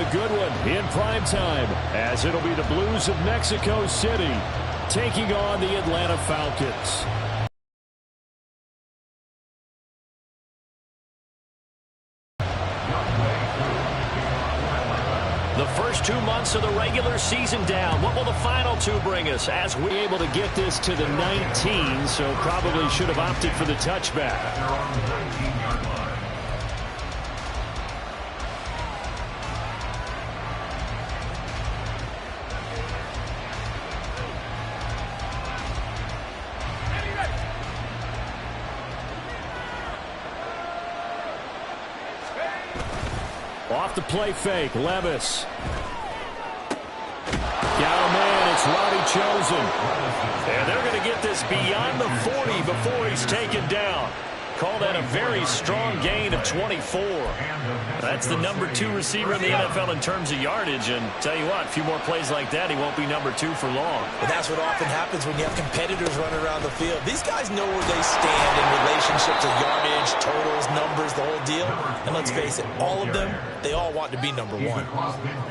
a good one in prime time, as it'll be the Blues of Mexico City taking on the Atlanta Falcons. The first 2 months of the regular season down. What will the final two bring us as we're able to get this to the 19, so probably should have opted for the touchback. Off the play fake, Levis. Got a man, it's Robbie Chosen. And they're going to get this beyond the 40 before he's taken down. Call that a very strong gain of 24. That's the #2 receiver in the NFL in terms of yardage. And tell you what, a few more plays like that, he won't be #2 for long. But that's what often happens when you have competitors running around the field. These guys know where they stand in relationship to yardage, totals, numbers, the whole deal. And let's face it, all of them, they all want to be #1.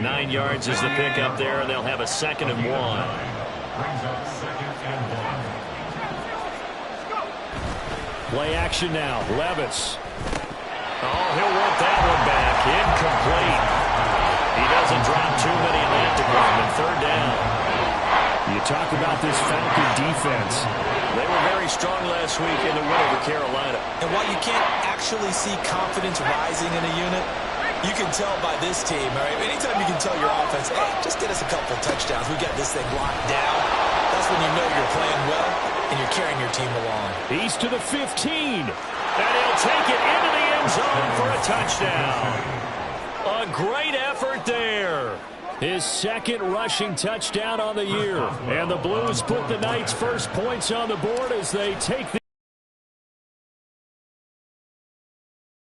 9 yards is the pickup there, and they'll have a 2nd and 1. Play action now. Levis. Oh, he'll want that one back. Incomplete. He doesn't drop too many in that department. 3rd down. You talk about this Falcon defense. They were very strong last week in the win over Carolina. And while you can't actually see confidence rising in a unit, you can tell by this team, all right? Anytime you can tell your offense, hey, just get us a couple touchdowns. We got this thing locked down. That's when you know you're playing well and you're carrying your team along. He's to the 15. And he'll take it into the end zone for a touchdown. A great effort there. His 2nd rushing touchdown on the year. And the Blues put the Knights' first points on the board as they take the...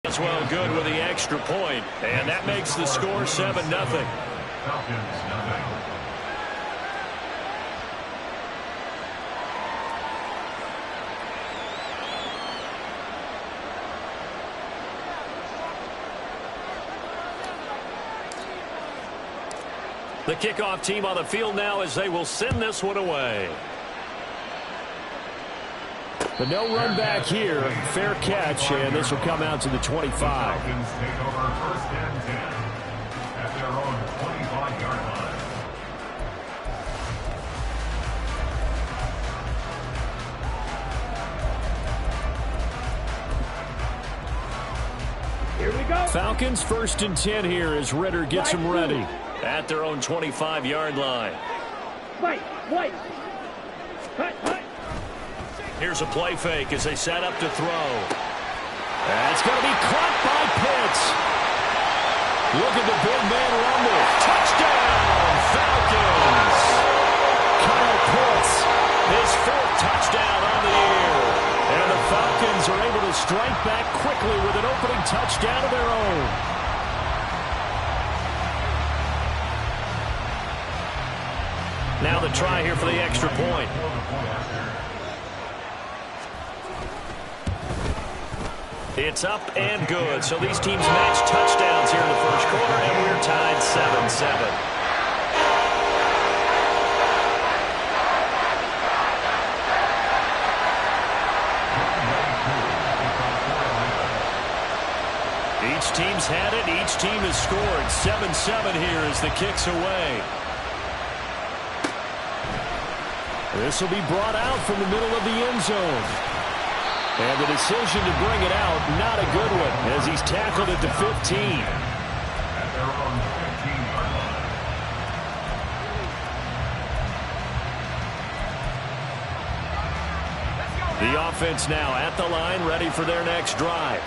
As well, good with the extra point. And that makes the score 7-0. The kickoff team on the field now as they will send this one away. But no run back here. Fair catch, and this will come out to the 25. Falcons take over 1st and 10 at their own 25-yard line. Here we go. Falcons 1st and 10 here as Ritter gets them ready. At their own 25-yard line. Wait. Here's a play fake as they set up to throw. That's going to be caught by Pitts. Look at the big man rumble. Touchdown, Falcons. Kyle Pitts, his 4th touchdown on the year. And the Falcons are able to strike back quickly with an opening touchdown of their own. Now the try here for the extra point. It's up and good. So these teams match touchdowns here in the first quarter, and we're tied 7-7. Each team's had it. Each team has scored. 7-7 here as the kick's away. This will be brought out from the middle of the end zone. And the decision to bring it out, not a good one, as he's tackled at the 15. At their own 15-yard line. The offense now at the line, ready for their next drive.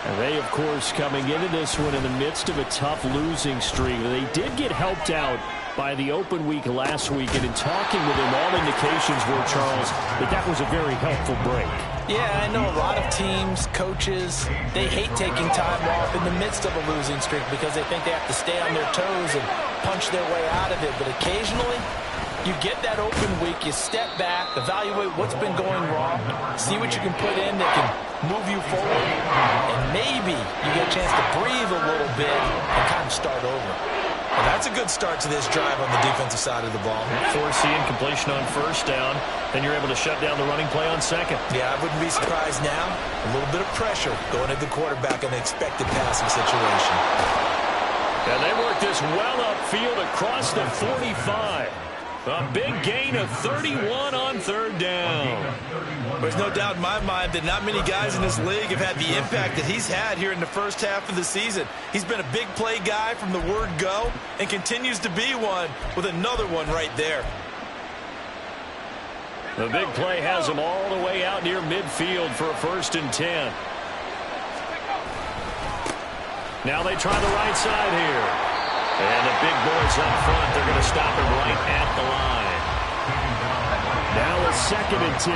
And they, of course, coming into this one in the midst of a tough losing streak. They did get helped out by the open week last week, and in talking with him, all indications were, Charles, that was a very helpful break. Yeah, I know a lot of teams, coaches, they hate taking time off in the midst of a losing streak because they think they have to stay on their toes and punch their way out of it. But occasionally, you get that open week, you step back, evaluate what's been going wrong, see what you can put in that can move you forward, and maybe you get a chance to breathe a little bit and kind of start over. That's a good start to this drive on the defensive side of the ball. Force the incompletion on first down, then you're able to shut down the running play on second. Yeah, I wouldn't be surprised now. A little bit of pressure going at the quarterback in an expected passing situation. And they work this well upfield across the 45. A big gain of 31 on third down. There's no doubt in my mind that not many guys in this league have had the impact that he's had here in the first half of the season. He's been a big play guy from the word go and continues to be one with another one right there. The big play has him all the way out near midfield for a 1st and 10. Now they try the right side here. And the big boys up front, they're going to stop him right at the line. Now a 2nd and 10.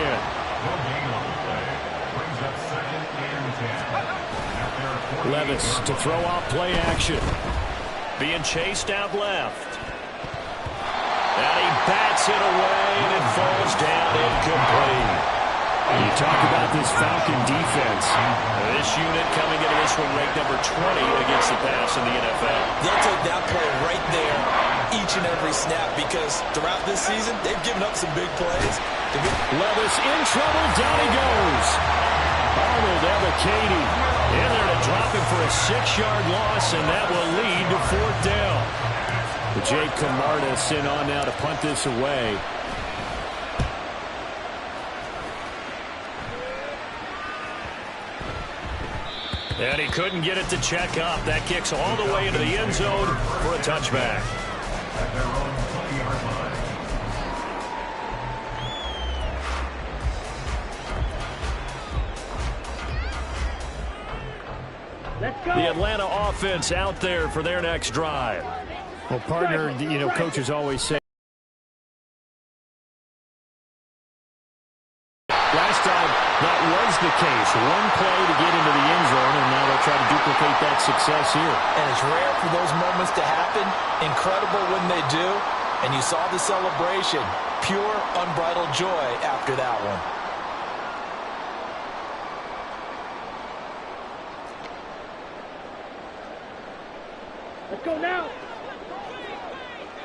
Levis to throw off play action. Being chased out left. And he bats it away, and it falls down incomplete. You talk about this Falcon defense. This unit coming into this one ranked number 20 against the pass in the NFL. They'll take that play right there each and every snap because throughout this season, they've given up some big plays. Levis in trouble. Down he goes. Arnold Ebiketie in there to drop him for a 6-yard loss, and that will lead to 4th down. Jake Camarda sent on now to punt this away. And he couldn't get it to check up. That kicks all the way into the end zone for a touchback. At their own 20-yard line. Let's go. The Atlanta offense out there for their next drive. Well, partner, you know, coaches always say last time that was the case. One play to get into the end zone, and now they'll try to duplicate that success here. And it's rare for those moments to happen. Incredible when they do. And you saw the celebration. Pure, unbridled joy after that one. Let's go now.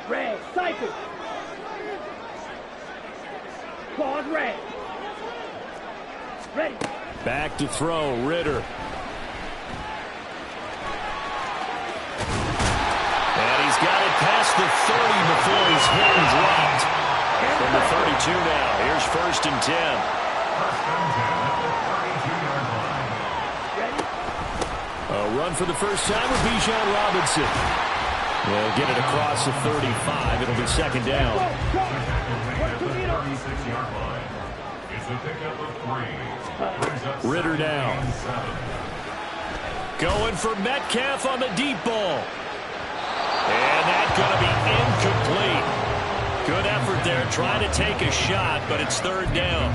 Red, cycle. Claws red. Ready. Back to throw, Ritter. And he's got it past the 30 before he's hit and dropped. From the 32 now, here's 1st and 10. 1st and 10 at the 32-yard line. Ready. A run for the first time with Bijan Robinson. They'll get it across the 35. It'll be 2nd down. The tackle at the 36-yard line. It's a pickup of 3. Ritter down. Going for Metcalf on the deep ball. And that's going to be incomplete. Good effort there trying to take a shot, but it's 3rd down.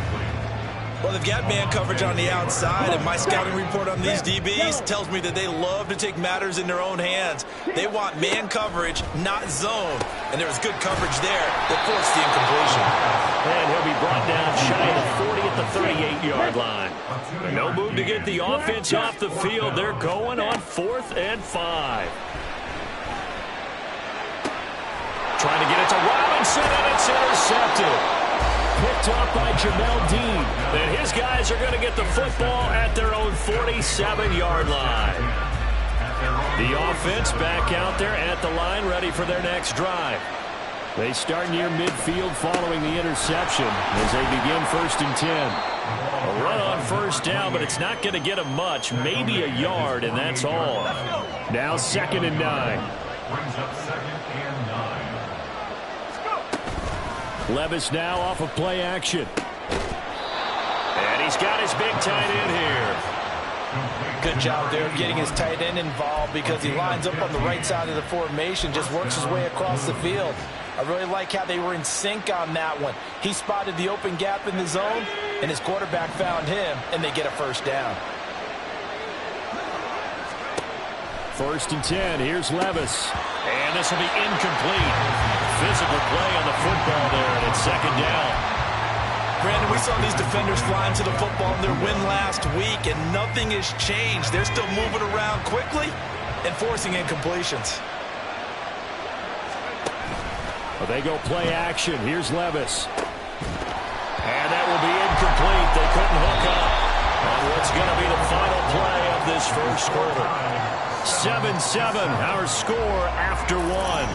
Well, they've got man coverage on the outside, and my scouting report on these DBs tells me that they love to take matters in their own hands. They want man coverage, not zone. And there was good coverage there that forced the incompletion. And he'll be brought down shy of 40 at the 38-yard line. No move to get the offense off the field. They're going on 4th and 5. Trying to get it to Robinson, and it's intercepted. Picked up by Jamel Dean. And his guys are going to get the football at their own 47-yard line. The offense back out there at the line, ready for their next drive. They start near midfield following the interception as they begin 1st and 10. A run on 1st down, but it's not going to get them much. Maybe a yard, and that's all. Now 2nd and 9. Brings up 2nd and 9. Levis now off of play action. And he's got his big tight end here. Good job there getting his tight end involved because he lines up on the right side of the formation, just works his way across the field. I really like how they were in sync on that one. He spotted the open gap in the zone, and his quarterback found him, and they get a 1st down. 1st and 10. Here's Levis. And this will be incomplete. Physical play on the football there, and it's 2nd down. Brandon, we saw these defenders flying to the football in their win last week, and nothing has changed. They're still moving around quickly and forcing incompletions. Well, they go play action. Here's Levis. And that will be incomplete. They couldn't hook up on what's going to be the final play of this first quarter. 7-7, our score after one.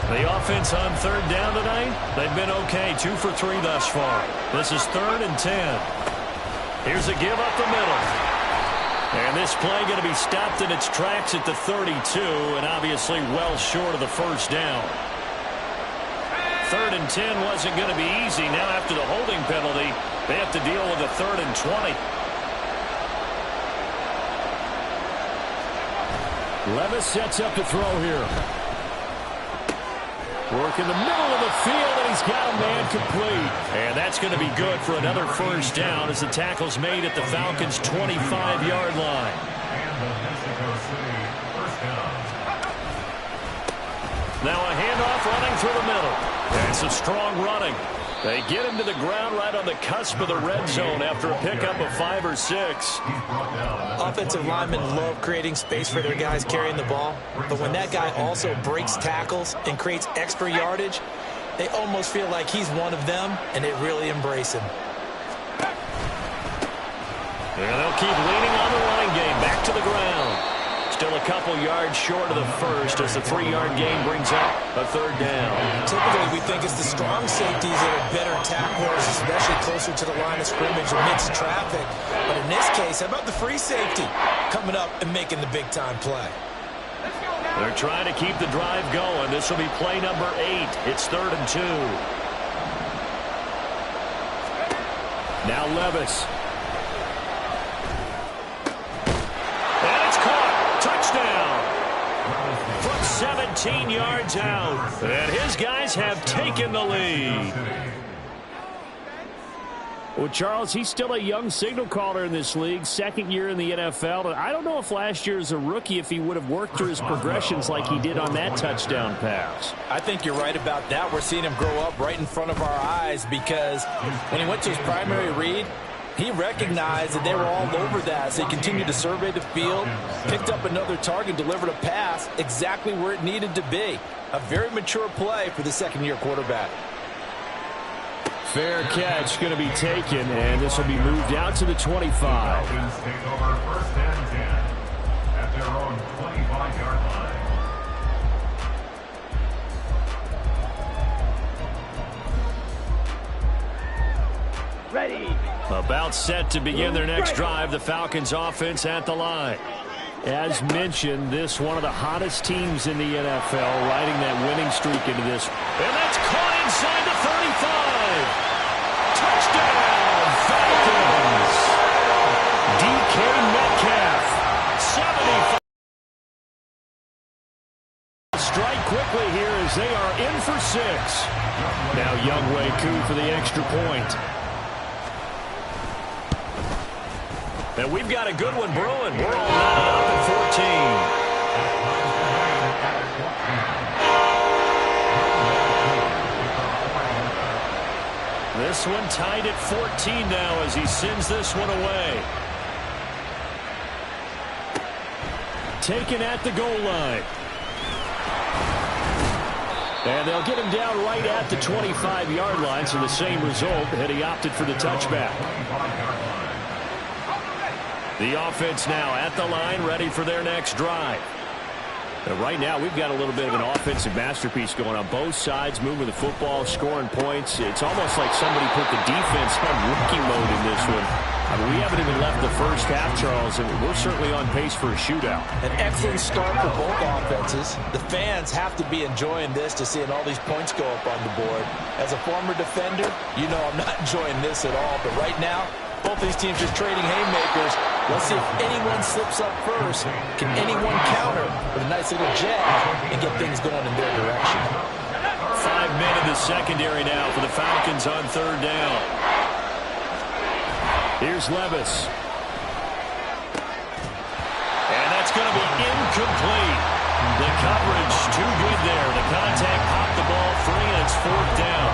The offense on third down tonight, they've been okay. 2 for 3 thus far. This is 3rd and 10. Here's a give up the middle. And this play going to be stopped in its tracks at the 32, and obviously well short of the first down. 3rd and 10 wasn't going to be easy. Now after the holding penalty, they have to deal with a 3rd and 20. Levis sets up to throw here. Work in the middle of the field, and he's got a man complete. And that's going to be good for another first down as the tackle's made at the Falcons' 25-yard line. And the Mexico City first down. Now a handoff running through the middle. And some strong running. They get him to the ground right on the cusp of the red zone after a pickup of 5 or 6. Offensive linemen love creating space for their guys carrying the ball, but when that guy also breaks tackles and creates extra yardage, they almost feel like he's one of them, and they really embrace him. And they'll keep leaning on the running game. Back to the ground. Still a couple yards short of the first as the 3-yard gain brings up a 3rd down. Typically, we think it's the strong safeties that are better tacklers, especially closer to the line of scrimmage amidst traffic. But in this case, how about the free safety coming up and making the big-time play? They're trying to keep the drive going. This will be play number 8. It's 3rd and 2. Now Levis. Touchdown from 17 yards out. And his guys have taken the lead. Well, Charles, he's still a young signal caller in this league, 2nd year in the NFL. And I don't know if last year as a rookie, if he would have worked through his progressions like he did on that touchdown pass. I think you're right about that. We're seeing him grow up right in front of our eyes because when he went to his primary read, he recognized that they were all over that, so he continued to survey the field, picked up another target, delivered a pass exactly where it needed to be. A very mature play for the 2nd-year quarterback. Fair catch going to be taken, and this will be moved out to the 25. Falcons take over 1st and 10 at their own 25-yard line. Ready. About set to begin their next drive, the Falcons offense at the line. As mentioned, this one of the hottest teams in the NFL, riding that winning streak into this. And that's caught inside the 35. Touchdown, Falcons. DK Metcalf, 75. Strike quickly here as they are in for 6. Now Younghoe Koo for the extra point. And we've got a good one brewing. We're all knotted up at 14. This one tied at 14 now as he sends this one away. Taken at the goal line. And they'll get him down right at the 25-yard line, so the same result, and he opted for the touchback. The offense now at the line, ready for their next drive. And right now, we've got a little bit of an offensive masterpiece going on. Both sides moving the football, scoring points. It's almost like somebody put the defense on rookie mode in this one. I mean, we haven't even left the first half, Charles, and we're certainly on pace for a shootout. An excellent start for both offenses. The fans have to be enjoying this to seeing all these points go up on the board. As a former defender, you know I'm not enjoying this at all. But right now, both these teams just trading haymakers. Let's see if anyone slips up first. Can anyone counter with a nice little jab and get things going in their direction? 5 men in the secondary now for the Falcons on 3rd down. Here's Levis. And that's going to be incomplete. The coverage too good there. The contact popped the ball free, and it's 4th down.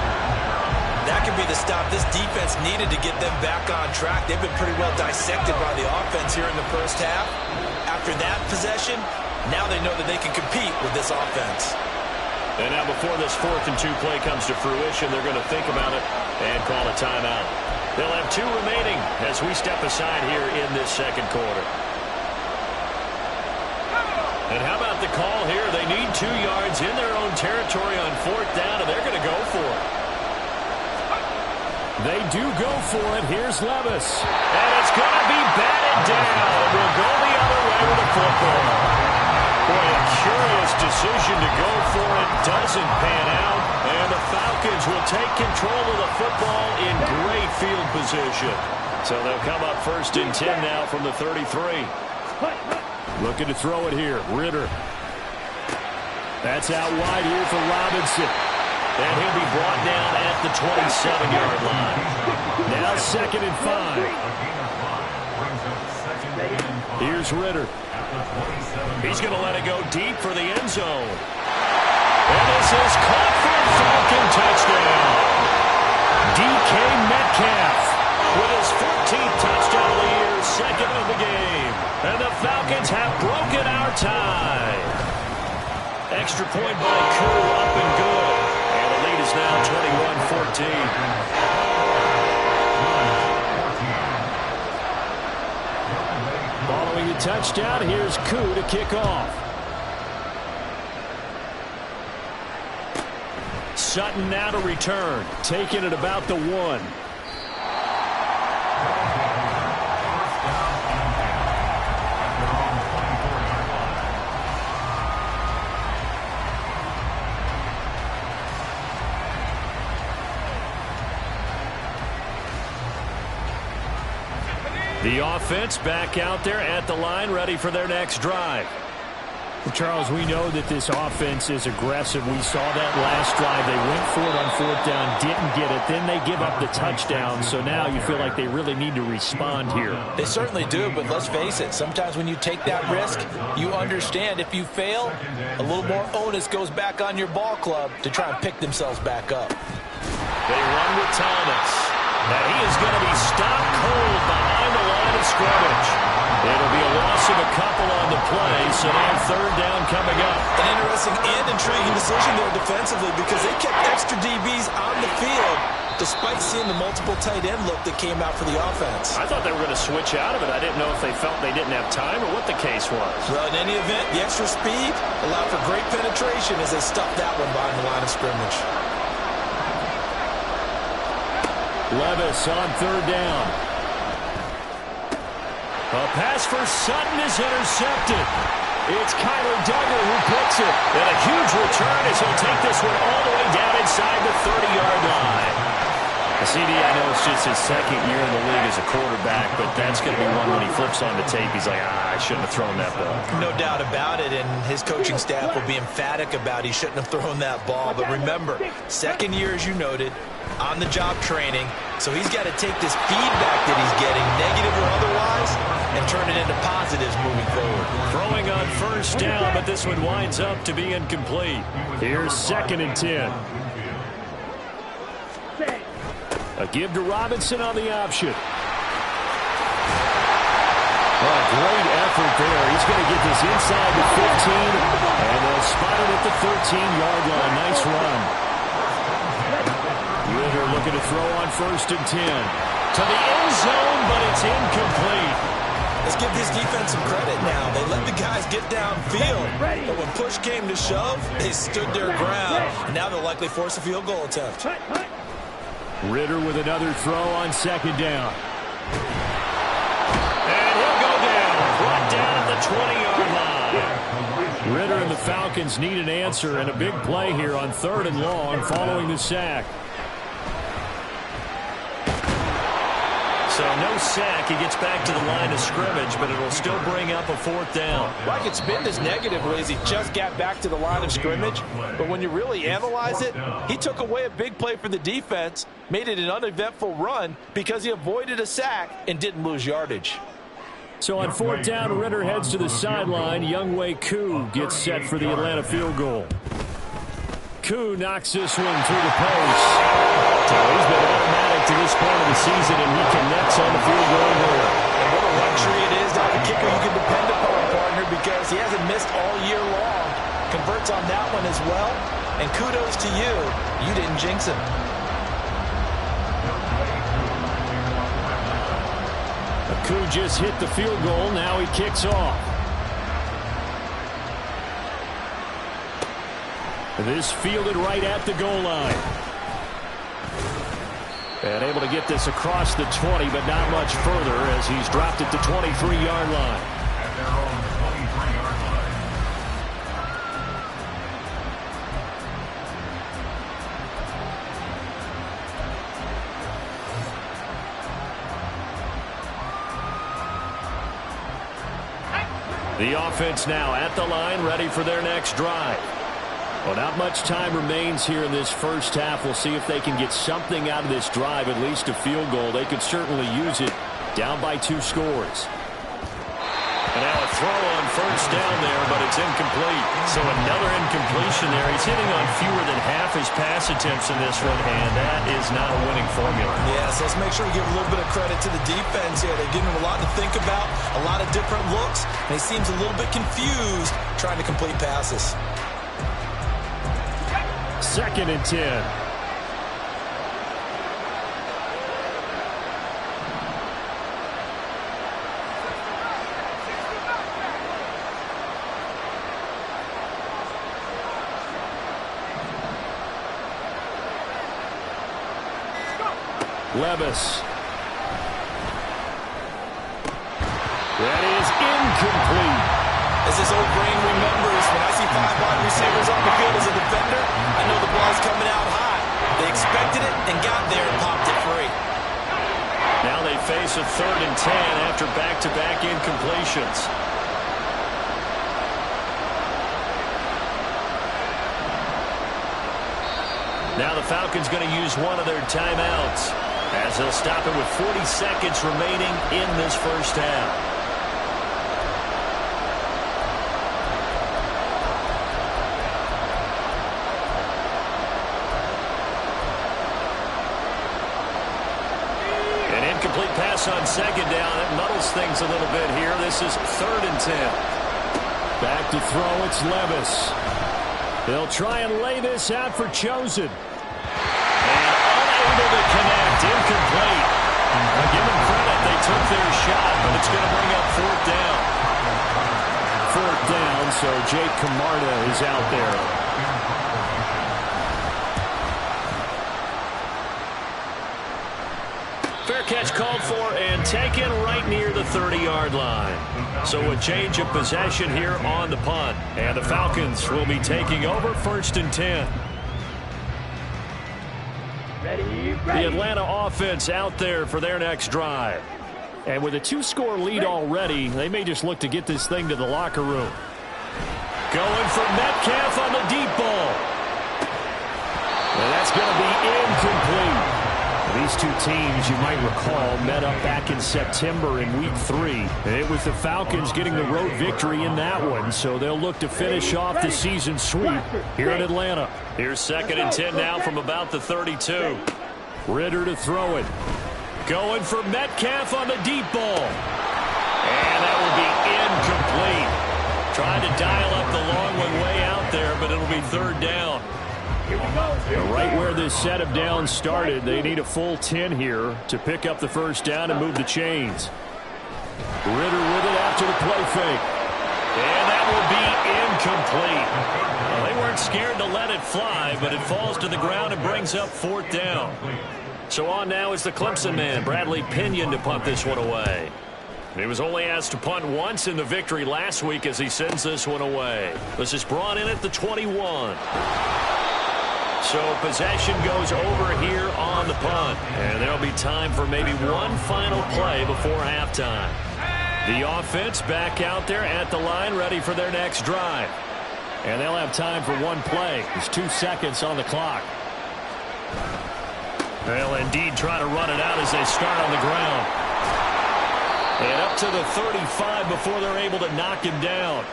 That could be the stop this defense needed to get them back on track. They've been pretty well dissected by the offense here in the first half. After that possession, now they know that they can compete with this offense. And now before this 4th and 2 play comes to fruition, they're going to think about it and call a timeout. They'll have 2 remaining as we step aside here in this second quarter. And how about the call here? They need 2 yards in their own territory on 4th down, and they're going to go for it. They do go for it. Here's Levis. And it's going to be batted down. We'll go the other way with the football. Boy, a curious decision to go for it. Doesn't pan out. And the Falcons will take control of the football in great field position. So they'll come up 1st and 10 now from the 33. Looking to throw it here. Ritter. That's out wide here for Robinson. And he'll be brought down at the 27-yard line. Now 2nd and 5. Here's Ritter. He's going to let it go deep for the end zone. And this is caught for a Falcon touchdown. DK Metcalf with his 14th touchdown of the year, 2nd of the game. And the Falcons have broken our tie. Extra point by Koo, up and good. And the lead is now 21-14. Following the touchdown, here's Koo to kick off. Sutton now to return, taking it about the 1. The offense back out there at the line, ready for their next drive. Well, Charles, we know that this offense is aggressive. We saw that last drive. They went for it on 4th down, didn't get it. Then they give up the touchdown. So now you feel like they really need to respond here. They certainly do, but let's face it. Sometimes when you take that risk, you understand if you fail, a little more onus goes back on your ball club to try and pick themselves back up. They run with Thomas. And he is going to be stopped cold behind the line of scrimmage. It'll be a loss of a couple on the play, so now 3rd down coming up. An interesting and intriguing decision there defensively because they kept extra DBs on the field despite seeing the multiple tight end look that came out for the offense. I thought they were going to switch out of it. I didn't know if they felt they didn't have time or what the case was. Well, in any event, the extra speed allowed for great penetration as they stuffed that one behind the line of scrimmage. Levis on 3rd down. A pass for Sutton is intercepted. It's Kyler Duggar who puts it. And a huge return as he'll take this one all the way down inside the 30-yard line. CD, I know it's just his 2nd year in the league as a quarterback, but that's going to be one when he flips on the tape. He's like, I shouldn't have thrown that ball. No doubt about it, and his coaching staff will be emphatic about he shouldn't have thrown that ball. But remember, 2nd year, as you noted, on-the-job training, so he's got to take this feedback that he's getting, negative or otherwise, and turn it into positives moving forward. Throwing on 1st down, but this one winds up to be incomplete. Here's 2nd and 10. A give to Robinson on the option. Oh, great effort there. He's going to get this inside the 15, and they'll spot it at the 13-yard line. Nice run. Ritter looking to throw on 1st and 10. To the end zone, but it's incomplete. Let's give this defense some credit now. They let the guys get downfield, but when push came to shove, they stood their ground. And now they'll likely force a field goal attempt. Ritter with another throw on 2nd down. And he'll go down. Brought down at the 20-yard line. Ritter and the Falcons need an answer and a big play here on 3rd and long following the sack. So no sack. He gets back to the line of scrimmage, but it'll still bring up a 4th down. Well, I could spin this negatively as he just got back to the line of scrimmage. But when you really analyze it, he took away a big play for the defense, made it an uneventful run because he avoided a sack and didn't lose yardage. So on 4th down, Ritter heads to the sideline. Younghoe Koo gets set for the Atlanta field goal. Koo knocks this one through the post. So he's been automatic to this point of the season, and he connects on the field goal here. And what a luxury it is to have a kicker you can depend upon, partner, because he hasn't missed all year long. Converts on that one as well. And kudos to you. You didn't jinx him. Koo just hit the field goal. Now he kicks off. This fielded right at the goal line. And able to get this across the 20, but not much further as he's dropped it to 23-yard line. At their own 23-yard line. The offense now at the line, ready for their next drive. Well, not much time remains here in this first half. We'll see if they can get something out of this drive, at least a field goal. They could certainly use it, down by 2 scores. And now a throw on first down there, but it's incomplete. So another incompletion there. He's hitting on fewer than half his pass attempts in this one, and that is not a winning formula. Yeah, so let's make sure we give a little bit of credit to the defense here. They're giving him a lot to think about, a lot of different looks, and he seems a little bit confused trying to complete passes. 2nd and 10. Levis. That is incomplete. As his old brain remembers, when I see 5 wide receivers on the field as a defender, I know the ball's coming out high. They expected it and got there and popped it free. Now they face a 3rd and 10 after back-to-back incompletions. Now the Falcons going to use one of their timeouts as they'll stop it with 40 seconds remaining in this first half. Complete pass on 2nd down. It muddles things a little bit here. This is 3rd and 10. Back to throw. It's Levis. They'll try and lay this out for Chosen. And unable to connect. Incomplete. Give them credit. They took their shot, but it's going to bring up 4th down. 4th down, so Jake Camarda is out there. Fair catch called for and taken right near the 30-yard line. So a change of possession here on the punt. And the Falcons will be taking over 1st and 10. Ready. The Atlanta offense out there for their next drive. And with a 2-score lead already, they may just look to get this thing to the locker room. Going for Metcalf on the deep ball. And that's going to be incomplete. These two teams, you might recall, met up back in September in Week 3. It was the Falcons getting the road victory in that one, so they'll look to finish off the season sweep here in Atlanta. Here's 2nd and 10 now from about the 32. Ritter to throw it. Going for Metcalf on the deep ball. And that will be incomplete. Trying to dial up the long one way out there, but it'll be 3rd down. Right where this set of downs started, they need a full 10 here to pick up the 1st down and move the chains. Ritter with it after the play fake. And that will be incomplete. Well, they weren't scared to let it fly, but it falls to the ground and brings up 4th down. So on now is the Clemson man, Bradley Pinion, to punt this one away. He was only asked to punt once in the victory last week as he sends this one away. This is brought in at the 21. So possession goes over here on the punt. And there'll be time for maybe one final play before halftime. The offense back out there at the line, ready for their next drive. And they'll have time for one play. There's 2 seconds on the clock. They'll indeed try to run it out as they start on the ground. And up to the 35 before they're able to knock him down.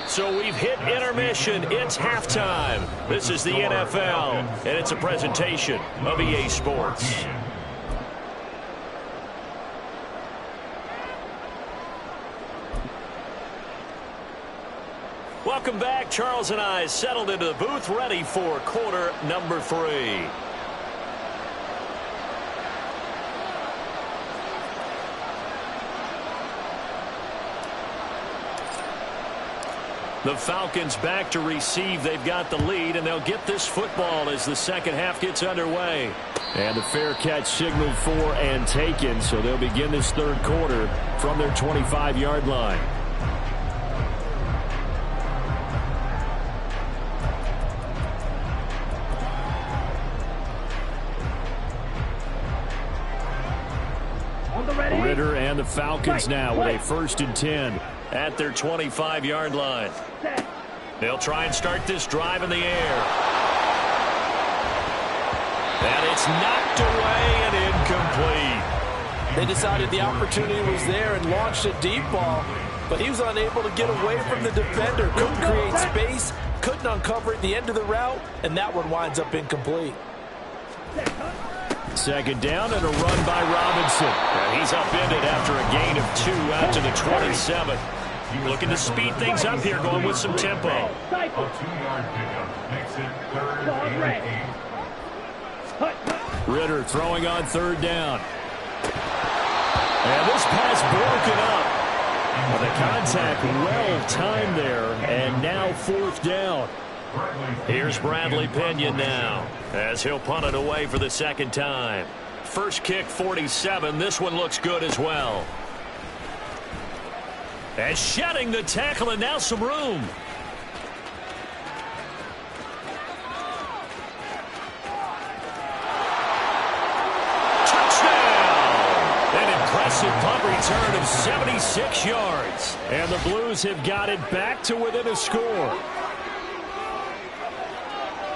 So we've hit intermission. It's halftime. This is the NFL, and it's a presentation of EA Sports. Welcome back. Charles and I settled into the booth, ready for quarter number 3. The Falcons back to receive. They've got the lead, and they'll get this football as the second half gets underway. And the fair catch signaled for and taken, so they'll begin this third quarter from their 25-yard line. Ritter and the Falcons now with a 1st and 10 at their 25-yard line. They'll try and start this drive in the air. And it's knocked away and incomplete. They decided the opportunity was there and launched a deep ball, but he was unable to get away from the defender. Couldn't create space, couldn't uncover at the end of the route, and that one winds up incomplete. Second down and a run by Robinson. And he's upended after a gain of 2 out to the 27. Looking to speed things up here, going with some tempo. A 2-yard pickup makes it 3rd and 8. Ritter throwing on 3rd down. And this pass broken up. The contact well timed there, and now 4th down. Here's Bradley Pinion now, as he'll punt it away for the second time. First kick, 47. This one looks good as well. And shedding the tackle, and now some room. An impressive punt return of 76 yards. And the Blues have got it back to within a score.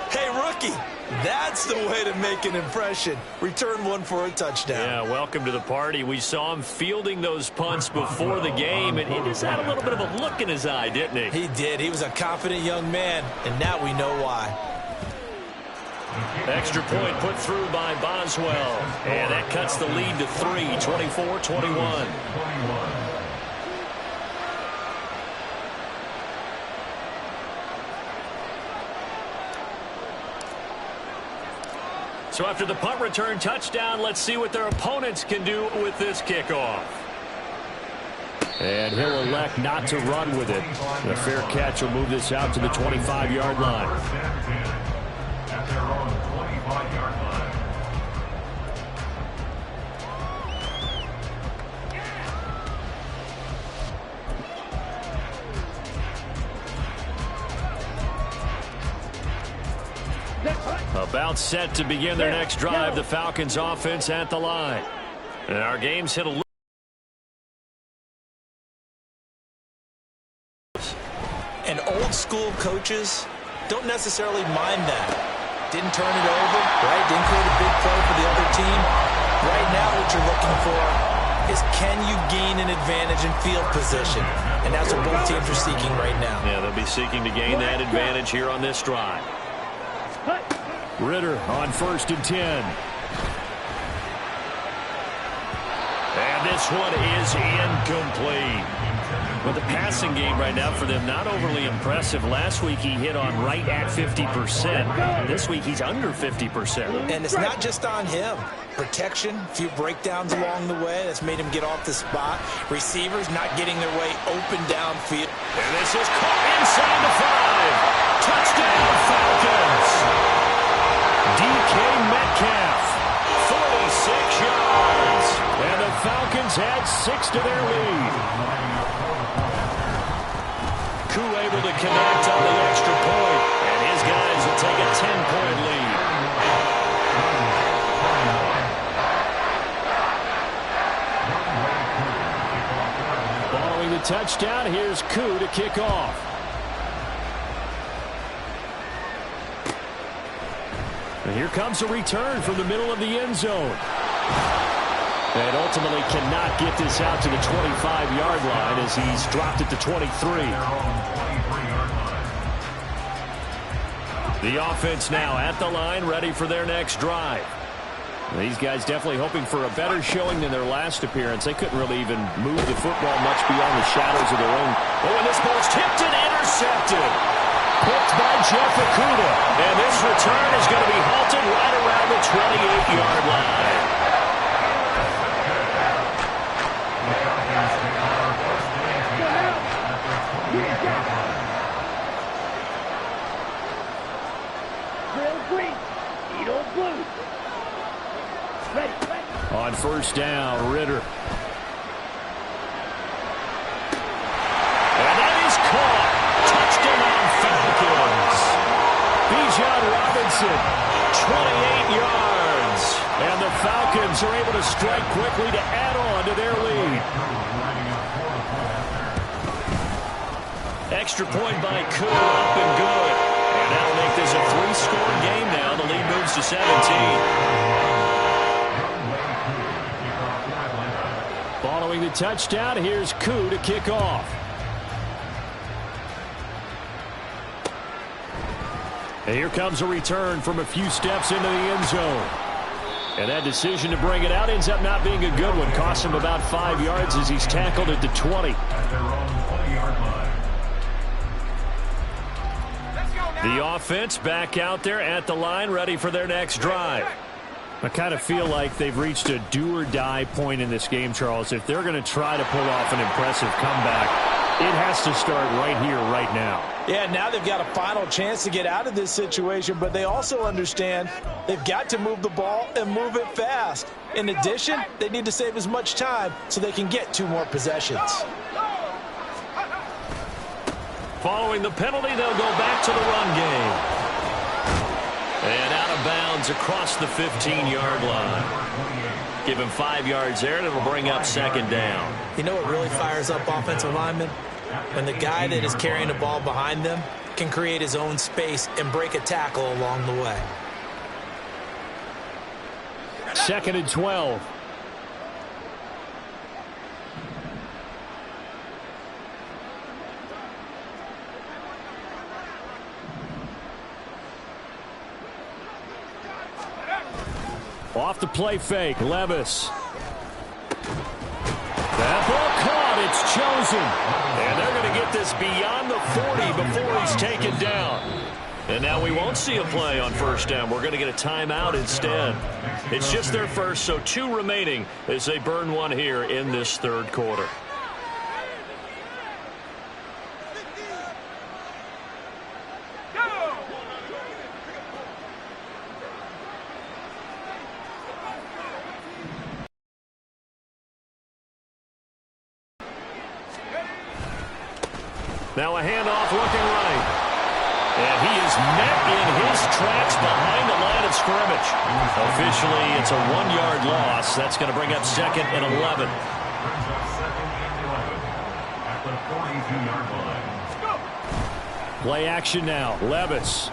Hey, rookie, that's the way to make an impression. Return one for a touchdown. Yeah, welcome to the party. We saw him fielding those punts before the game, and he just had a little bit of a look in his eye, didn't he? He did. He was a confident young man, and now we know why. Extra point put through by Boswell, and that cuts the lead to 3, 24-21. So after the punt return touchdown, let's see what their opponents can do with this kickoff. And he'll elect not to run with it. The fair catch will move this out to the 25-yard line. At their own 25-yard line. About set to begin their next drive, the Falcons offense at the line. And our game's hit a little. And old school coaches don't necessarily mind that. Didn't turn it over, right? Didn't create a big play for the other team. Right now what you're looking for is, can you gain an advantage in field position? And that's what both teams are seeking right now. Yeah, they'll be seeking to gain that advantage here on this drive. Ritter on 1st and 10. And this one is incomplete. But the passing game right now for them, not overly impressive. Last week he hit on right at 50%. This week he's under 50%. And it's not just on him. Protection, a few breakdowns along the way. That's made him get off the spot. Receivers not getting their way open downfield. And this is caught inside the 5. Touchdown, Falcons. DK Metcalf, 46 yards. And the Falcons add 6 to their lead. Koo able to connect on the extra point, and his guys will take a 10-point lead. Following the touchdown, here's Koo to kick off. And here comes a return from the middle of the end zone. And ultimately cannot get this out to the 25-yard line as he's dropped it to 23. The offense now at the line, ready for their next drive. These guys definitely hoping for a better showing than their last appearance. They couldn't really even move the football much beyond the shadows of their own. Oh, and this ball's tipped and intercepted. Picked by Jeff Okudah. And this return is going to be halted right around the 28-yard line. Grill green. Eat old blue. Ready. On first down, Ritter. And that is caught. Touchdown, Falcons. Bijan Robinson, 28 yards. and the Falcons are able to strike quickly to add on to their lead. Extra point by Koo, up and good. And that'll make this a 3-score game now. The lead moves to 17. Following the touchdown, here's Koo to kick off. And here comes a return from a few steps into the end zone. And that decision to bring it out ends up not being a good one. Costs him about 5 yards as he's tackled at the 20. The offense back out there at the line, ready for their next drive. I kind of feel like they've reached a do-or-die point in this game, Charles. If they're going to try to pull off an impressive comeback, it has to start right here, right now. Yeah, now they've got a final chance to get out of this situation, but they also understand they've got to move the ball and move it fast. In addition, they need to save as much time so they can get 2 more possessions. Following the penalty, they'll go back to the run game. And out of bounds across the 15-yard line. Give him 5 yards there, and it'll bring up second down. You know what really fires up offensive linemen? When the guy that is carrying the ball behind them can create his own space and break a tackle along the way. 2nd and 12. Off the play fake, Levis. That ball caught, it's chosen. And they're going to get this beyond the 40 before he's taken down. And now we won't see a play on first down. We're going to get a timeout instead. It's just their first, so 2 remaining as they burn one here in this third quarter. Now a handoff looking right. And he is met in his tracks behind the line of scrimmage. Officially, it's a 1-yard loss. That's going to bring up 2nd and 11. Play action now, Levis.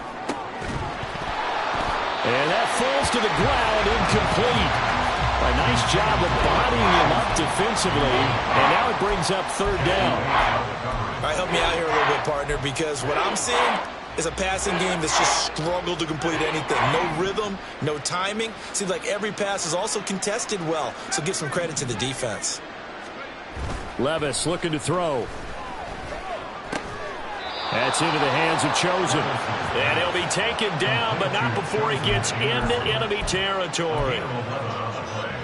And that falls to the ground, incomplete. A nice job of bodying him up defensively, and now it brings up 3rd down. All right, help me out here a little bit, partner, because what I'm seeing is a passing game that's just struggled to complete anything. No rhythm, no timing. Seems like every pass is also contested well, so give some credit to the defense. Levis looking to throw. That's into the hands of Chosen. And he'll be taken down, but not before he gets into enemy territory.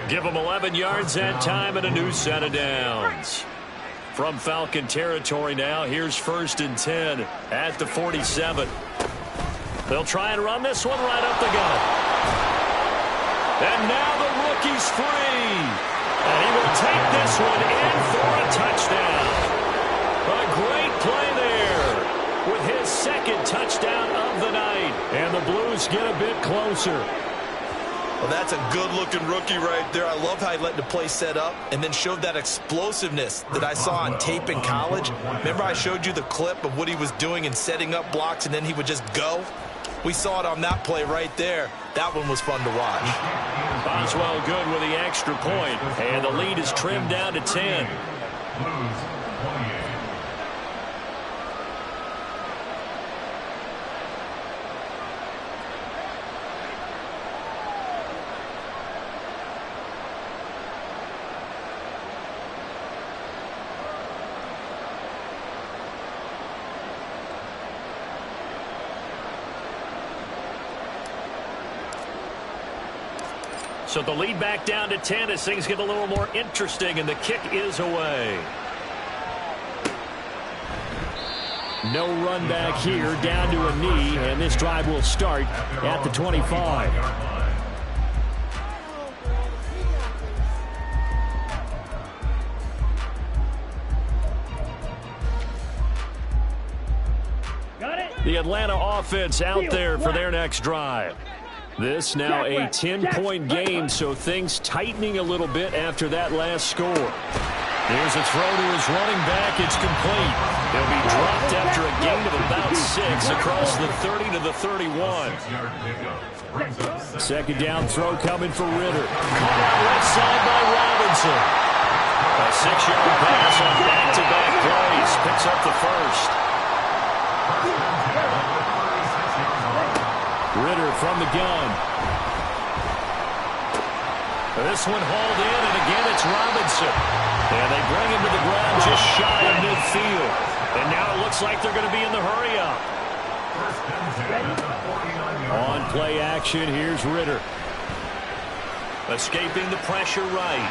Give him 11 yards that time and a new set of downs. From Falcon territory now, here's 1st and 10 at the 47. They'll try and run this one right up the gut. And now the rookie's free. And he will take this one in for a touchdown. A great play there with his 2nd touchdown of the night. And the Blues get a bit closer. Well, that's a good-looking rookie right there. I love how he let the play set up and then showed that explosiveness that I saw on tape in college. Remember I showed you the clip of what he was doing and setting up blocks, and then he would just go? We saw it on that play right there. That one was fun to watch. Boswell good with the extra point, and the lead is trimmed down to 10. Blues 28. So the lead back down to 10 as things get a little more interesting, and the kick is away. No run back here, down to a knee, and this drive will start at the 25. Got it? The Atlanta offense out there for their next drive. This now a 10-point game, so things tightening a little bit after that last score. There's a throw to his running back. It's complete. He'll be dropped after a gain of about 6 across the 30 to the 31. Second down throw coming for Ritter. Caught out left side by Robinson. A 6-yard pass on back-to-back plays. Picks up the first. Ritter from the gun. This one hauled in, and again it's Robinson. And they bring him to the ground just shy of midfield. And now it looks like they're going to be in the hurry-up. On play action, here's Ritter. Escaping the pressure right.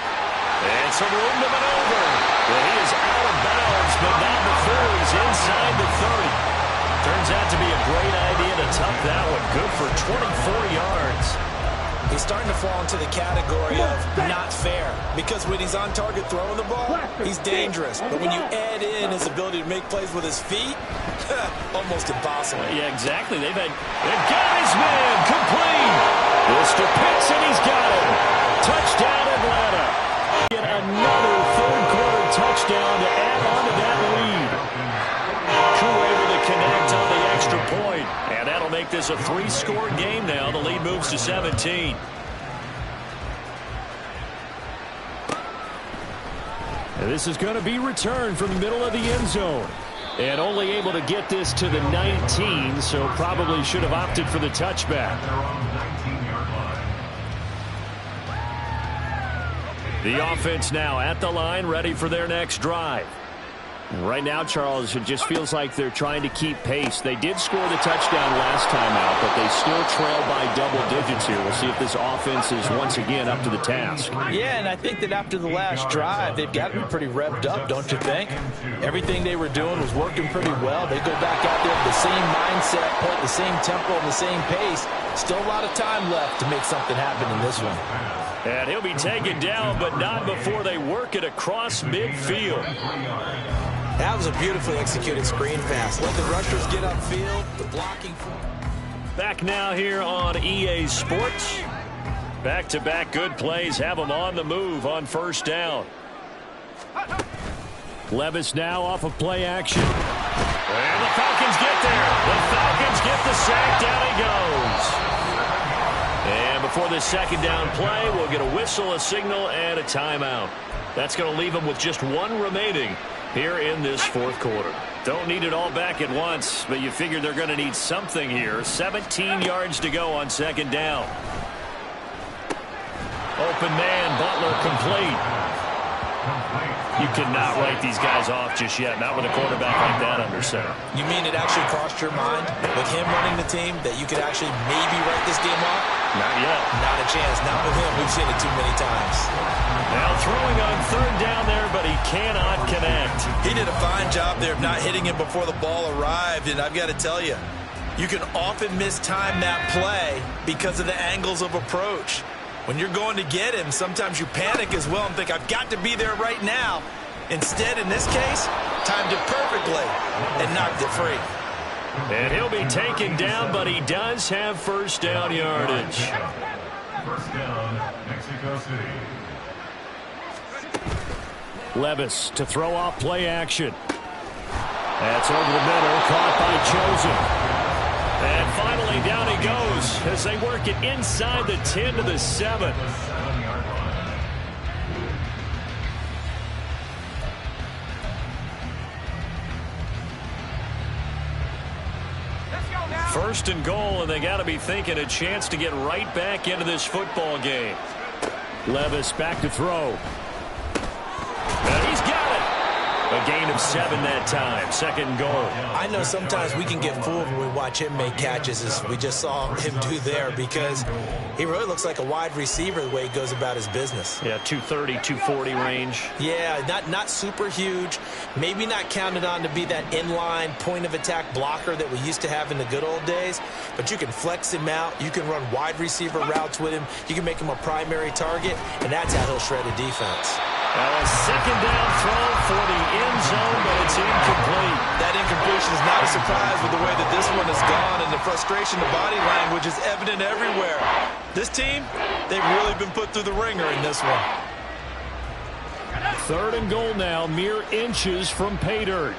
And some room to maneuver. Well, he is out of bounds, but not before he's inside the 30. Turns out to be a great idea to tuck that one. Good for 24 yards. He's starting to fall into the category of not fair, because when he's on target throwing the ball, he's dangerous. But when you add in his ability to make plays with his feet, almost impossible. Yeah, exactly. They've got his man complete. Mr. Pitts, and he's got him. Touchdown, Atlanta. Get another third-quarter touchdown to add on to that lead. Crew able to connect on the extra point, and that'll make this a 3-score game now. The lead moves to 17. And this is going to be returned from the middle of the end zone. And only able to get this to the 19, so probably should have opted for the touchback. The offense now at the line, ready for their next drive. Right now, Charles, it just feels like they're trying to keep pace. They did score the touchdown last time out, but they still trail by double digits here. We'll see if this offense is once again up to the task. Yeah, and I think that after the last drive, they've got to be pretty revved up, don't you think? Everything they were doing was working pretty well. They go back out there with the same mindset, play at the same tempo and the same pace. Still a lot of time left to make something happen in this one. And he'll be taken down, but not before they work it across midfield. That was a beautifully executed screen pass. Let the rushers get upfield. The blocking. Back now here on EA Sports. Back-to-back good plays have them on the move on first down. Levis now off of play action. And the Falcons get there. The Falcons get the sack. Down he goes. And before this second down play, we'll get a whistle, a signal, and a timeout. That's going to leave them with just one remaining here in this fourth quarter. Don't need it all back at once, but you figure they're going to need something here. 17 yards to go on second down. Open man, Butler complete. You cannot write these guys off just yet, not with a quarterback like that under center. You mean it actually crossed your mind with him running the team that you could actually maybe write this game off? Not yet. Not a chance. Not with him. We've seen it too many times. Now throwing on third down there, but he cannot connect. He did a fine job there of not hitting him before the ball arrived, and I've got to tell you, you can often mistime that play because of the angles of approach. When you're going to get him, sometimes you panic as well and think, I've got to be there right now. Instead, in this case, timed it perfectly and knocked it free. And he'll be taken down, but he does have first down yardage. First down, Mexico City. Levis to throw off play action. That's over the middle, caught by Chosen. And finally, down he goes as they work it inside the 10 to the 7. First and goal, and they got to be thinking a chance to get right back into this football game. Levis back to throw. And he's got it. A gain of 7 that time. Second and goal. I know sometimes we can get fooled when we watch him make catches, as we just saw him do there, because he really looks like a wide receiver the way he goes about his business. Yeah, 230, 240 range. Yeah, not super huge. Maybe not counted on to be that inline point-of-attack blocker that we used to have in the good old days, but you can flex him out. You can run wide receiver routes with him. You can make him a primary target, and that's how he'll shred a defense. Now a second down throw for the end zone, but it's incomplete. That incompletion is not a surprise with the way that this one has gone, and the frustration, the body language is evident everywhere. This team, they've really been put through the ringer in this one. Third and goal now, mere inches from pay dirt.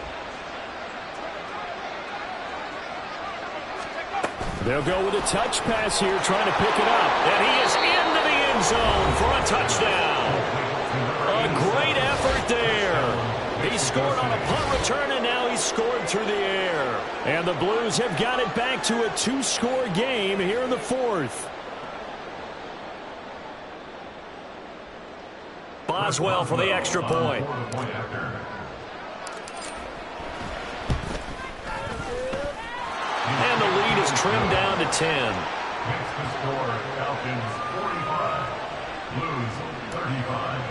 They'll go with a touch pass here, trying to pick it up. And he is into the end zone for a touchdown. A great effort there. He scored on a punt return, and now he's scored through the air. And the Blues have got it back to a 2-score game here in the fourth. Boswell for the extra point. And the lead is trimmed down to 10. Makes the score Falcons 45, Blues 35.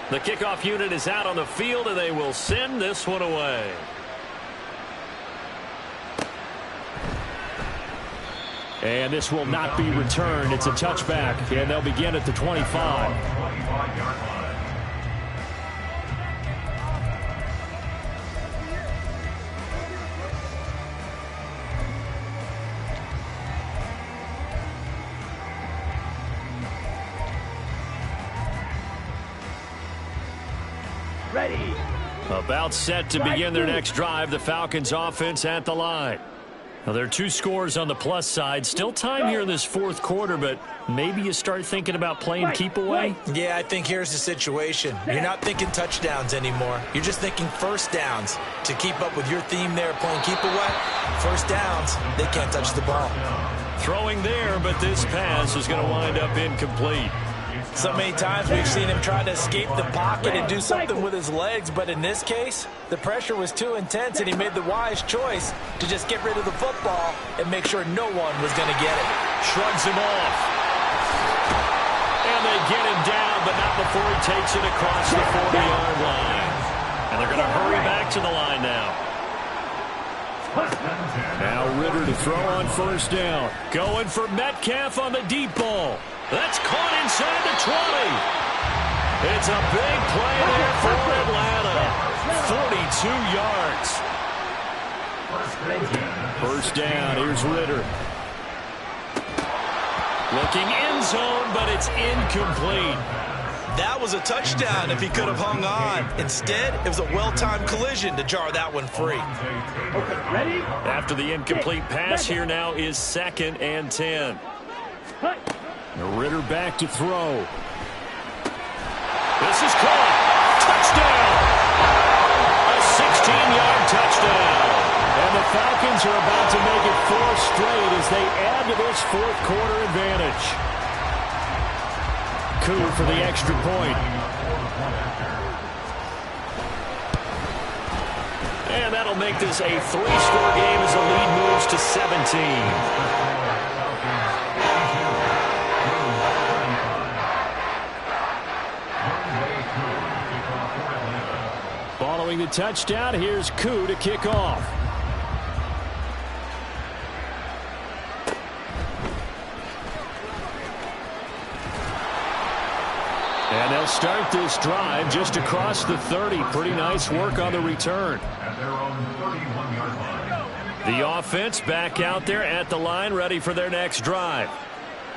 The kickoff unit is out on the field, and they will send this one away. And this will not be returned. It's a touchback, and they'll begin at the 25. 25-yard line. Ready. About set to begin their next drive. The Falcons offense at the line. Now, there are 2 scores on the plus side. Still time here in this fourth quarter, but maybe you start thinking about playing keep away. Yeah, I think here's the situation. You're not thinking touchdowns anymore. You're just thinking first downs. To keep up with your theme there, playing keep away, first downs, they can't touch the ball. Throwing there, but this pass is going to wind up incomplete. So many times we've seen him try to escape the pocket and do something with his legs, but in this case, the pressure was too intense, and he made the wise choice to just get rid of the football and make sure no one was going to get it. Shrugs him off. And they get him down, but not before he takes it across the 40-yard line. And they're going to hurry back to the line now. Now Ritter to throw on first down. Going for Metcalf on the deep ball. That's caught inside the 20. It's a big play there for Atlanta. 42 yards. First down. Here's Ritter. Looking end zone, but it's incomplete. That was a touchdown if he could have hung on. Instead, it was a well-timed collision to jar that one free. Okay, ready? After the incomplete pass, here now is 2nd and 10. Ritter back to throw. This is caught. Touchdown! A 16-yard touchdown. And the Falcons are about to make it 4 straight as they add to this fourth quarter advantage. Coup for the extra point. And that'll make this a 3-score game as the lead moves to 17. Following the touchdown, here's Koo to kick off. And they'll start this drive just across the 30. Pretty nice work on the return. At their own 31-yard line. The offense back out there at the line, ready for their next drive.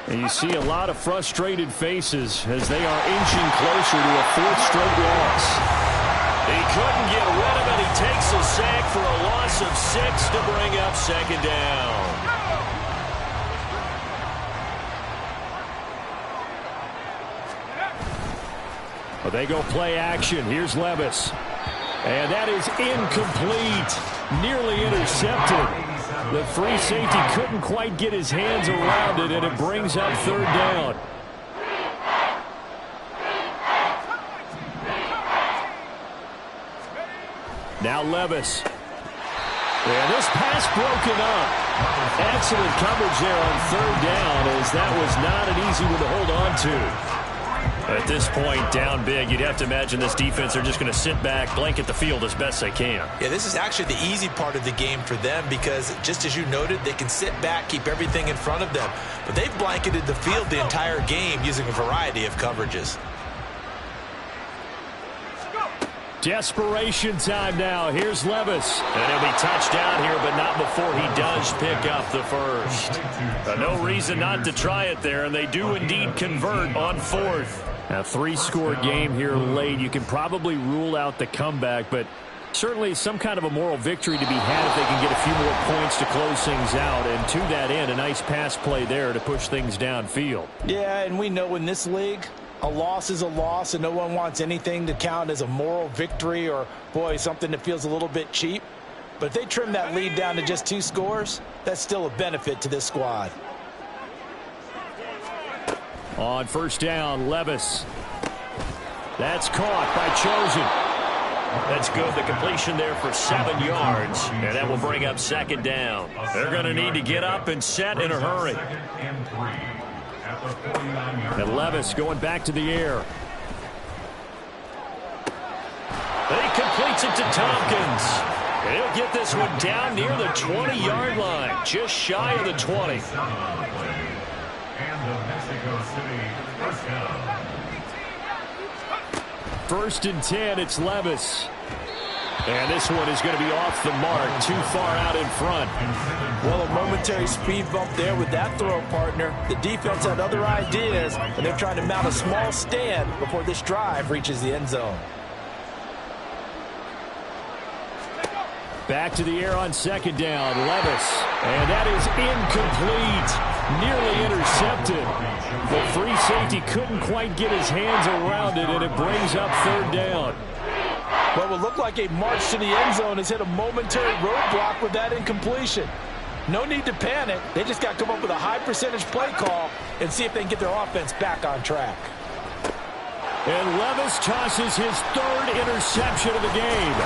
And you see a lot of frustrated faces as they are inching closer to a 4th straight loss. He couldn't get rid of it. He takes a sack for a loss of 6 to bring up second down. Well, they go play action. Here's Levis. And that is incomplete. Nearly intercepted. The free safety couldn't quite get his hands around it, and it brings up third down. Now Levis. And this pass broken up. Excellent coverage there on third down, as that was not an easy one to hold on to. At this point, down big, you'd have to imagine this defense are just going to sit back, blanket the field as best they can. Yeah, this is actually the easy part of the game for them because, just as you noted, they can sit back, keep everything in front of them. But they've blanketed the field the entire game using a variety of coverages. Desperation time now. Here's Levis. And he'll be touchdown here, but not before he does pick up the first. No reason not to try it there, and they do indeed convert on fourth. A 3-score game here late. You can probably rule out the comeback, but certainly some kind of a moral victory to be had if they can get a few more points to close things out. And to that end, a nice pass play there to push things downfield. Yeah, and we know in this league, a loss is a loss, and no one wants anything to count as a moral victory or, boy, something that feels a little bit cheap. But if they trim that lead down to just 2 scores, that's still a benefit to this squad. On first down, Levis. That's caught by Chosen. That's good. The completion there for 7 yards, and that will bring up second down. They're going to need to get up and set in a hurry. And Levis going back to the air. He completes it to Tompkins. And he'll get this one down near the 20-yard line, just shy of the 20. First and 10, it's Levis. And this one is going to be off the mark, too far out in front. Well, a momentary speed bump there with that throw, partner. The defense had other ideas, and they're trying to mount a small stand before this drive reaches the end zone. Back to the air on second down, Levis. And that is incomplete. Nearly intercepted. The free safety couldn't quite get his hands around it, and it brings up third down. What would look like a march to the end zone has hit a momentary roadblock with that incompletion. No need to panic. They just got to come up with a high percentage play call and see if they can get their offense back on track. And Levis tosses his 3rd interception of the game.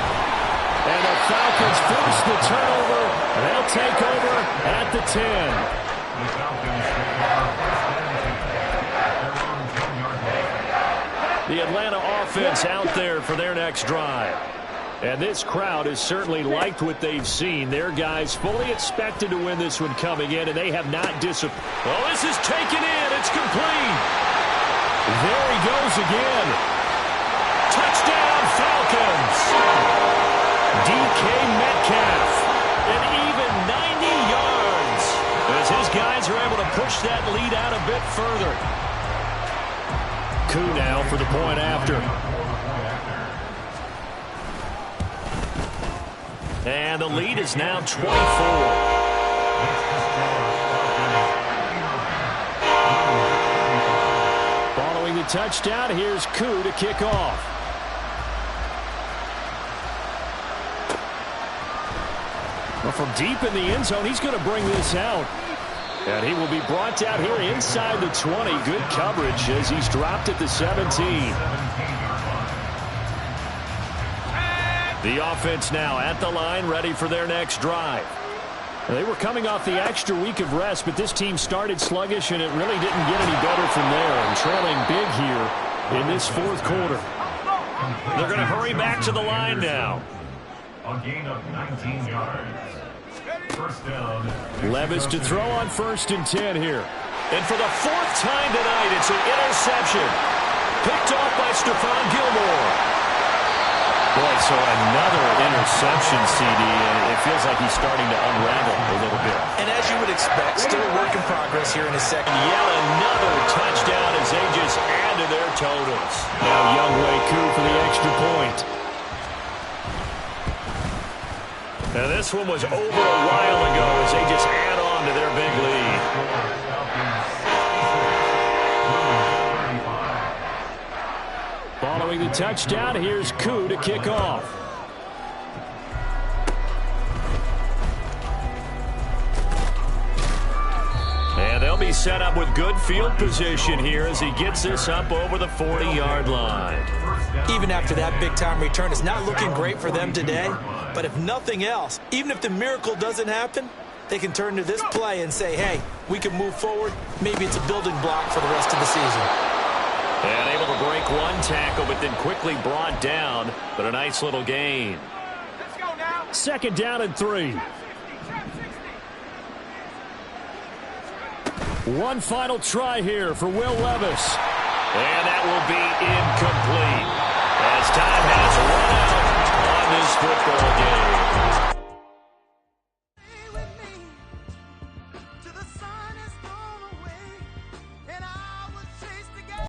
And the Falcons force the turnover, and they'll take over at the 10. The Atlanta offense out there for their next drive. And this crowd has certainly liked what they've seen. Their guys fully expected to win this one coming in, and they have not disappointed. Oh, this is taken in. It's complete. There he goes again. Touchdown, Falcons. DK Metcalf. An even 90 yards as his guys are able to push that lead out a bit further. Coup now for the point after. And the lead is now 24. Following the touchdown, here's Coup to kick off. Well, from deep in the end zone, he's going to bring this out. And he will be brought down here inside the 20. Good coverage as he's dropped at the 17. The offense now at the line, ready for their next drive. They were coming off the extra week of rest, but this team started sluggish, and it really didn't get any better from there. And trailing big here in this 4th quarter. They're going to hurry back to the line now. A gain of 19 yards. First down. Levis to throw on 1st and 10 here. And for the 4th time tonight, it's an interception. Picked off by Stephon Gilmore. Boy, so another interception, CD, and it feels like he's starting to unravel a little bit. And as you would expect, still a work in progress here in his second. Yet another touchdown as they just add to their totals. Now Younghoe Koo for the extra point. Now this one was over a while ago as they just add on to their big lead. Following the touchdown, here's Koo to kick off. And they'll be set up with good field position here as he gets this up over the 40-yard line. Even after that big-time return, it's not looking great for them today. But if nothing else, even if the miracle doesn't happen, they can turn to this play and say, hey, we can move forward. Maybe it's a building block for the rest of the season. And able to break one tackle, but then quickly brought down. But a nice little gain. Second down and 3. One final try here for Will Levis. And that will be incomplete. As time has